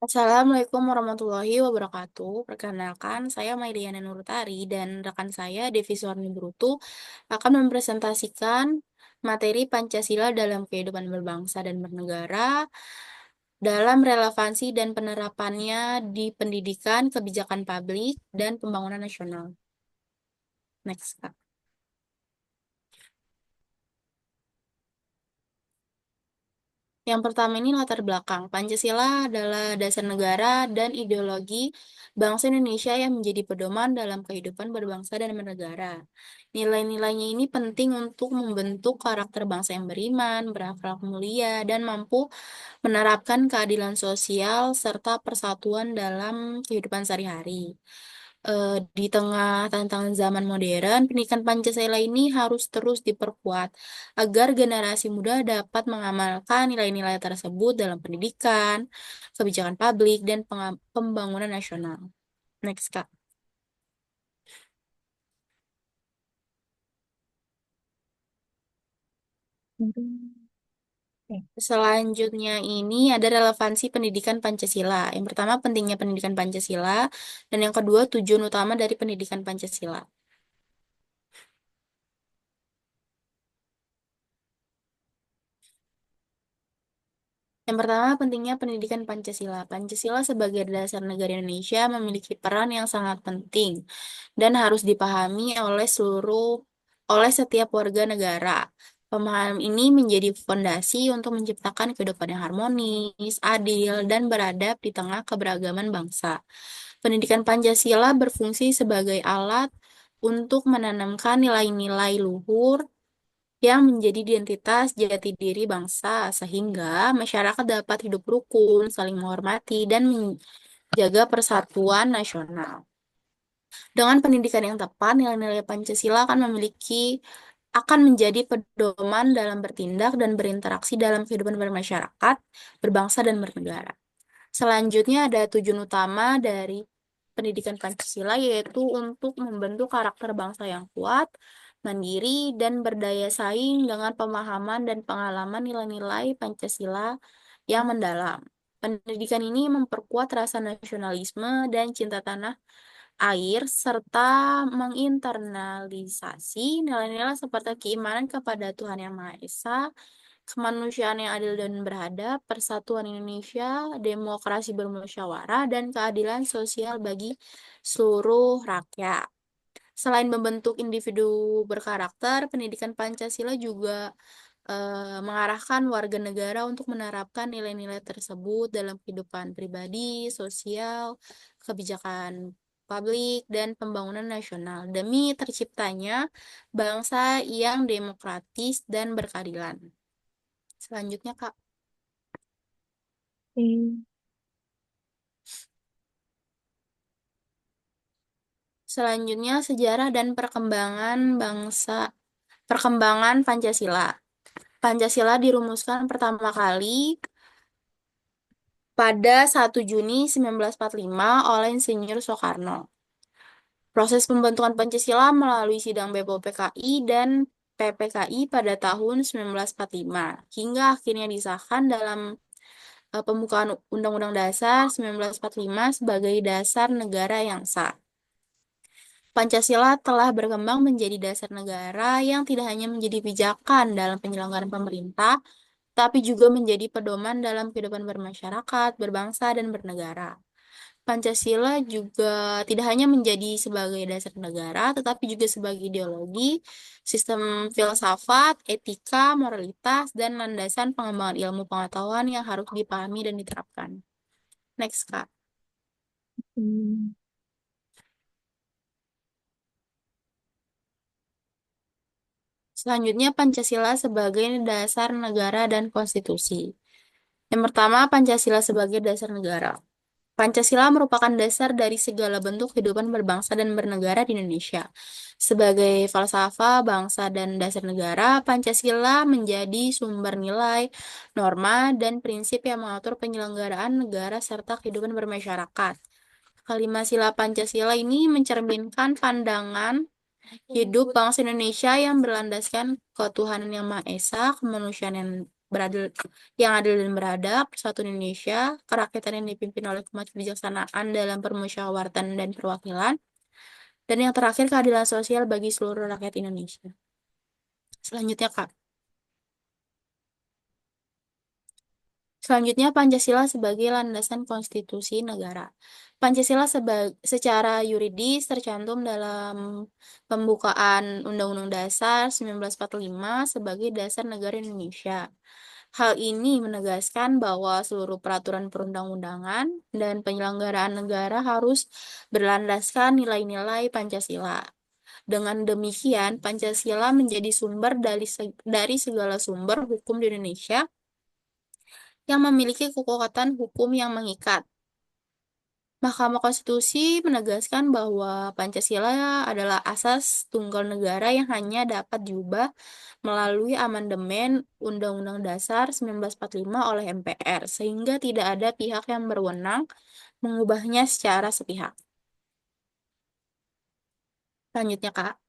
Assalamualaikum warahmatullahi wabarakatuh. Perkenalkan, saya Mailiana Nurutari dan rekan saya Devi Suwarni Brutu akan mempresentasikan materi Pancasila dalam kehidupan berbangsa dan bernegara dalam relevansi dan penerapannya di pendidikan, kebijakan publik, dan pembangunan nasional. Next, Kak. Yang pertama ini latar belakang. Pancasila adalah dasar negara dan ideologi bangsa Indonesia yang menjadi pedoman dalam kehidupan berbangsa dan bernegara. Nilai-nilainya ini penting untuk membentuk karakter bangsa yang beriman, berakhlak mulia, dan mampu menerapkan keadilan sosial serta persatuan dalam kehidupan sehari-hari. Di tengah tantangan zaman modern, pendidikan Pancasila ini harus terus diperkuat agar generasi muda dapat mengamalkan nilai-nilai tersebut dalam pendidikan, kebijakan publik, dan pembangunan nasional. Next, Kak. Selanjutnya ini ada relevansi pendidikan Pancasila. Yang pertama, pentingnya pendidikan Pancasila, dan yang kedua, tujuan utama dari pendidikan Pancasila. Yang pertama, pentingnya pendidikan Pancasila. Pancasila sebagai dasar negara Indonesia memiliki peran yang sangat penting dan harus dipahami oleh setiap warga negara. Pemahaman ini menjadi fondasi untuk menciptakan kehidupan yang harmonis, adil, dan beradab di tengah keberagaman bangsa. Pendidikan Pancasila berfungsi sebagai alat untuk menanamkan nilai-nilai luhur yang menjadi identitas jati diri bangsa, sehingga masyarakat dapat hidup rukun, saling menghormati, dan menjaga persatuan nasional. Dengan pendidikan yang tepat, nilai-nilai Pancasila akan menjadi pedoman dalam bertindak dan berinteraksi dalam kehidupan bermasyarakat, berbangsa, dan bernegara. Selanjutnya ada tujuan utama dari pendidikan Pancasila yaitu untuk membentuk karakter bangsa yang kuat, mandiri, dan berdaya saing dengan pemahaman dan pengalaman nilai-nilai Pancasila yang mendalam. Pendidikan ini memperkuat rasa nasionalisme dan cinta tanah air serta menginternalisasi nilai-nilai seperti keimanan kepada Tuhan Yang Maha Esa, kemanusiaan yang adil dan beradab, persatuan Indonesia, demokrasi bermusyawarah, dan keadilan sosial bagi seluruh rakyat. Selain membentuk individu berkarakter, pendidikan Pancasila juga mengarahkan warga negara untuk menerapkan nilai-nilai tersebut dalam kehidupan pribadi, sosial, kebijakan publik, dan pembangunan nasional demi terciptanya bangsa yang demokratis dan berkeadilan. Selanjutnya, Kak. Hmm. Selanjutnya, sejarah dan perkembangan Pancasila. Pancasila dirumuskan pertama kali pada 1 Juni 1945 oleh Insinyur Soekarno. Proses pembentukan Pancasila melalui sidang BPOPKI dan PPKI pada tahun 1945 hingga akhirnya disahkan dalam pembukaan Undang-Undang Dasar 1945 sebagai dasar negara yang sah. Pancasila telah berkembang menjadi dasar negara yang tidak hanya menjadi pijakan dalam penyelenggaraan pemerintah, tapi juga menjadi pedoman dalam kehidupan bermasyarakat, berbangsa, dan bernegara. Pancasila juga tidak hanya menjadi sebagai dasar negara, tetapi juga sebagai ideologi, sistem filsafat, etika, moralitas, dan landasan pengembangan ilmu pengetahuan yang harus dipahami dan diterapkan. Next, Kak. Hmm. Selanjutnya, Pancasila sebagai dasar negara dan konstitusi. Yang pertama, Pancasila sebagai dasar negara. Pancasila merupakan dasar dari segala bentuk kehidupan berbangsa dan bernegara di Indonesia. Sebagai falsafah bangsa dan dasar negara, Pancasila menjadi sumber nilai, norma, dan prinsip yang mengatur penyelenggaraan negara serta kehidupan bermasyarakat. Kalimat sila Pancasila ini mencerminkan pandangan hidup bangsa Indonesia yang berlandaskan ketuhanan yang Maha Esa, kemanusiaan beradil, yang adil dan beradab, persatuan Indonesia, kerakyatan yang dipimpin oleh kebijaksanaan dalam permusyawaratan dan perwakilan, dan yang terakhir keadilan sosial bagi seluruh rakyat Indonesia. Selanjutnya, Kak. Selanjutnya, Pancasila sebagai landasan konstitusi negara. Pancasila secara yuridis tercantum dalam pembukaan Undang-Undang Dasar 1945 sebagai dasar negara Indonesia. Hal ini menegaskan bahwa seluruh peraturan perundang-undangan dan penyelenggaraan negara harus berlandaskan nilai-nilai Pancasila. Dengan demikian, Pancasila menjadi sumber dari segala sumber hukum di Indonesia yang memiliki kekuatan hukum yang mengikat. Mahkamah Konstitusi menegaskan bahwa Pancasila adalah asas tunggal negara yang hanya dapat diubah melalui amandemen Undang-Undang Dasar 1945 oleh MPR, sehingga tidak ada pihak yang berwenang mengubahnya secara sepihak. Selanjutnya, Kak.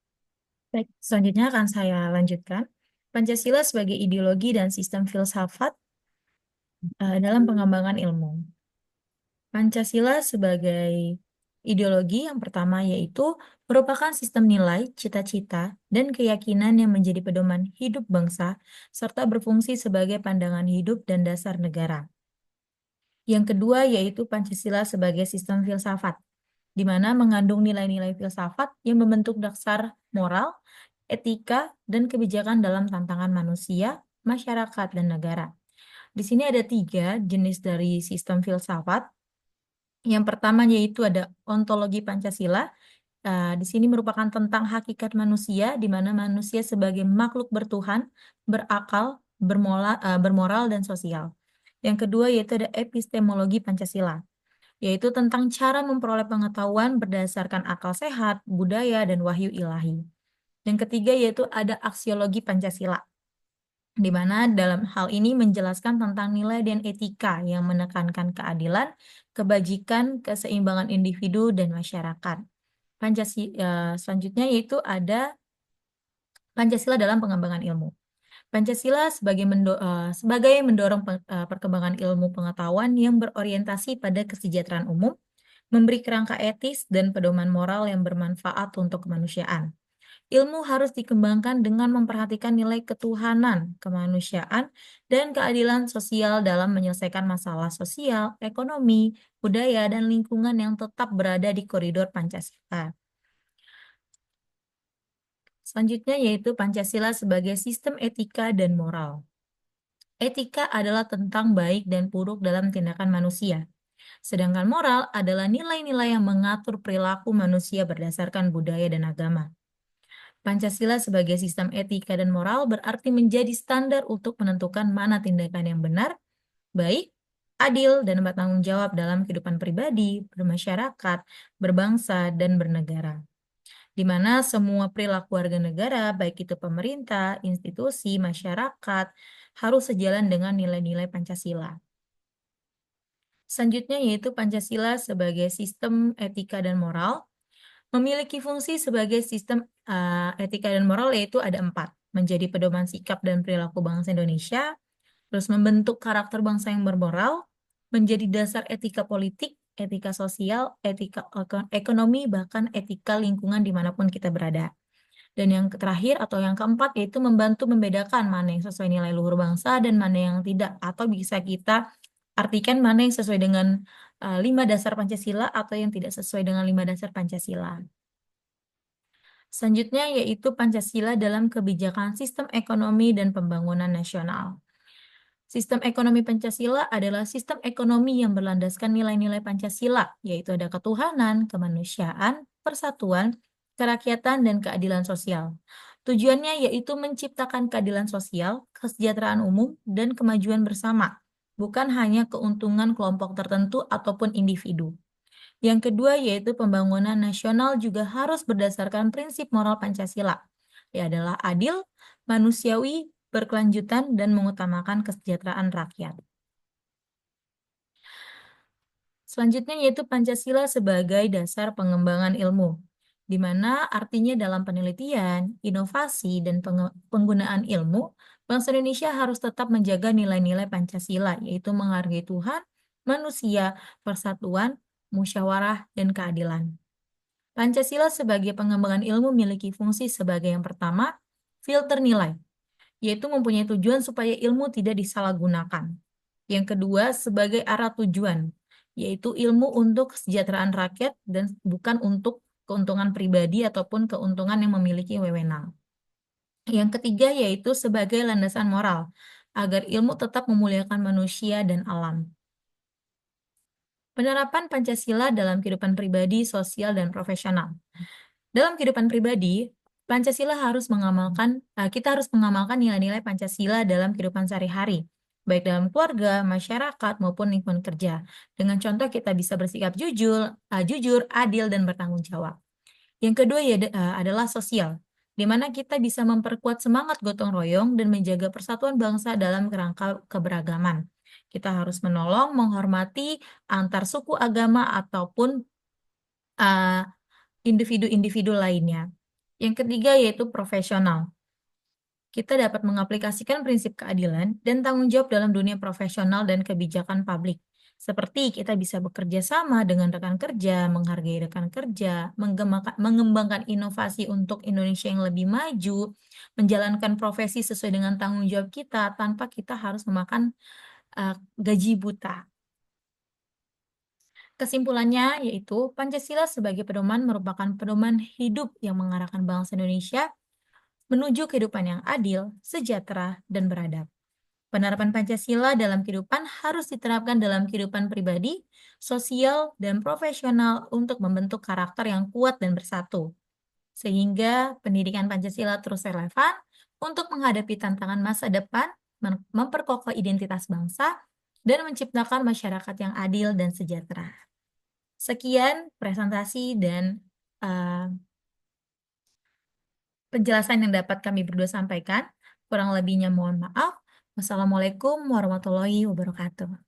Baik, selanjutnya akan saya lanjutkan. Pancasila sebagai ideologi dan sistem filsafat dalam pengembangan ilmu. Pancasila sebagai ideologi yang pertama yaitu merupakan sistem nilai, cita-cita, dan keyakinan yang menjadi pedoman hidup bangsa serta berfungsi sebagai pandangan hidup dan dasar negara. Yang kedua yaitu Pancasila sebagai sistem filsafat, di mana mengandung nilai-nilai filsafat yang membentuk dasar moral, etika, dan kebijakan dalam tantangan manusia, masyarakat, dan negara. Di sini ada 3 jenis dari sistem filsafat. Yang pertama yaitu ada ontologi Pancasila. Di sini merupakan tentang hakikat manusia, di mana manusia sebagai makhluk bertuhan, berakal, bermoral, dan sosial. Yang kedua yaitu ada epistemologi Pancasila, yaitu tentang cara memperoleh pengetahuan berdasarkan akal sehat, budaya, dan wahyu ilahi. Yang ketiga yaitu ada aksiologi Pancasila, di mana dalam hal ini menjelaskan tentang nilai dan etika yang menekankan keadilan, kebajikan, keseimbangan individu, dan masyarakat. Selanjutnya yaitu ada Pancasila dalam pengembangan ilmu. Pancasila sebagai mendorong perkembangan ilmu pengetahuan yang berorientasi pada kesejahteraan umum, memberi kerangka etis dan pedoman moral yang bermanfaat untuk kemanusiaan. Ilmu harus dikembangkan dengan memperhatikan nilai ketuhanan, kemanusiaan, dan keadilan sosial dalam menyelesaikan masalah sosial, ekonomi, budaya, dan lingkungan yang tetap berada di koridor Pancasila. Selanjutnya yaitu Pancasila sebagai sistem etika dan moral. Etika adalah tentang baik dan buruk dalam tindakan manusia. Sedangkan moral adalah nilai-nilai yang mengatur perilaku manusia berdasarkan budaya dan agama. Pancasila sebagai sistem etika dan moral berarti menjadi standar untuk menentukan mana tindakan yang benar, baik, adil, dan bertanggung jawab dalam kehidupan pribadi, bermasyarakat, berbangsa, dan bernegara. Di mana semua perilaku warga negara, baik itu pemerintah, institusi, masyarakat, harus sejalan dengan nilai-nilai Pancasila. Selanjutnya yaitu Pancasila sebagai sistem etika dan moral. Memiliki fungsi sebagai sistem etika dan moral yaitu ada 4. Menjadi pedoman sikap dan perilaku bangsa Indonesia, terus membentuk karakter bangsa yang bermoral, menjadi dasar etika politik, etika sosial, etika ekonomi, bahkan etika lingkungan dimanapun kita berada. Dan yang terakhir atau yang keempat yaitu membantu membedakan mana yang sesuai nilai luhur bangsa dan mana yang tidak, atau bisa kita artikan mana yang sesuai dengan 5 dasar Pancasila atau yang tidak sesuai dengan 5 dasar Pancasila. Selanjutnya yaitu Pancasila dalam kebijakan sistem ekonomi dan pembangunan nasional. Sistem ekonomi Pancasila adalah sistem ekonomi yang berlandaskan nilai-nilai Pancasila, yaitu ada ketuhanan, kemanusiaan, persatuan, kerakyatan, dan keadilan sosial. Tujuannya yaitu menciptakan keadilan sosial, kesejahteraan umum, dan kemajuan bersama, bukan hanya keuntungan kelompok tertentu ataupun individu. Yang kedua yaitu pembangunan nasional juga harus berdasarkan prinsip moral Pancasila, yaitu adalah adil, manusiawi, berkelanjutan, dan mengutamakan kesejahteraan rakyat. Selanjutnya yaitu Pancasila sebagai dasar pengembangan ilmu, di mana artinya dalam penelitian, inovasi, dan penggunaan ilmu, bangsa Indonesia harus tetap menjaga nilai-nilai Pancasila, yaitu menghargai Tuhan, manusia, persatuan, musyawarah, dan keadilan. Pancasila sebagai pengembangan ilmu memiliki fungsi sebagai yang pertama, filter nilai, yaitu mempunyai tujuan supaya ilmu tidak disalahgunakan. Yang kedua, sebagai arah tujuan, yaitu ilmu untuk kesejahteraan rakyat dan bukan untuk keuntungan pribadi ataupun keuntungan yang memiliki wewenang. Yang ketiga, yaitu sebagai landasan moral, agar ilmu tetap memuliakan manusia dan alam. Penerapan Pancasila dalam kehidupan pribadi, sosial, dan profesional. Dalam kehidupan pribadi, kita harus mengamalkan nilai-nilai Pancasila dalam kehidupan sehari-hari, baik dalam keluarga, masyarakat, maupun lingkungan kerja. Dengan contoh, kita bisa bersikap jujur, adil, dan bertanggung jawab. Yang kedua adalah sosial, di mana kita bisa memperkuat semangat gotong royong dan menjaga persatuan bangsa dalam kerangka keberagaman. Kita harus menolong, menghormati antar suku, agama, ataupun uh, individu-individu lainnya. Yang ketiga yaitu profesional. Kita dapat mengaplikasikan prinsip keadilan dan tanggung jawab dalam dunia profesional dan kebijakan publik. Seperti kita bisa bekerja sama dengan rekan kerja, menghargai rekan kerja, mengembangkan inovasi untuk Indonesia yang lebih maju, menjalankan profesi sesuai dengan tanggung jawab kita tanpa kita harus memakan gaji buta. Kesimpulannya yaitu Pancasila sebagai pedoman merupakan pedoman hidup yang mengarahkan bangsa Indonesia menuju kehidupan yang adil, sejahtera, dan beradab. Penerapan Pancasila dalam kehidupan harus diterapkan dalam kehidupan pribadi, sosial, dan profesional untuk membentuk karakter yang kuat dan bersatu. Sehingga pendidikan Pancasila terus relevan untuk menghadapi tantangan masa depan, memperkokoh identitas bangsa, dan menciptakan masyarakat yang adil dan sejahtera. Sekian presentasi dan uh, penjelasan yang dapat kami berdua sampaikan. Kurang lebihnya mohon maaf. Wassalamualaikum warahmatullahi wabarakatuh.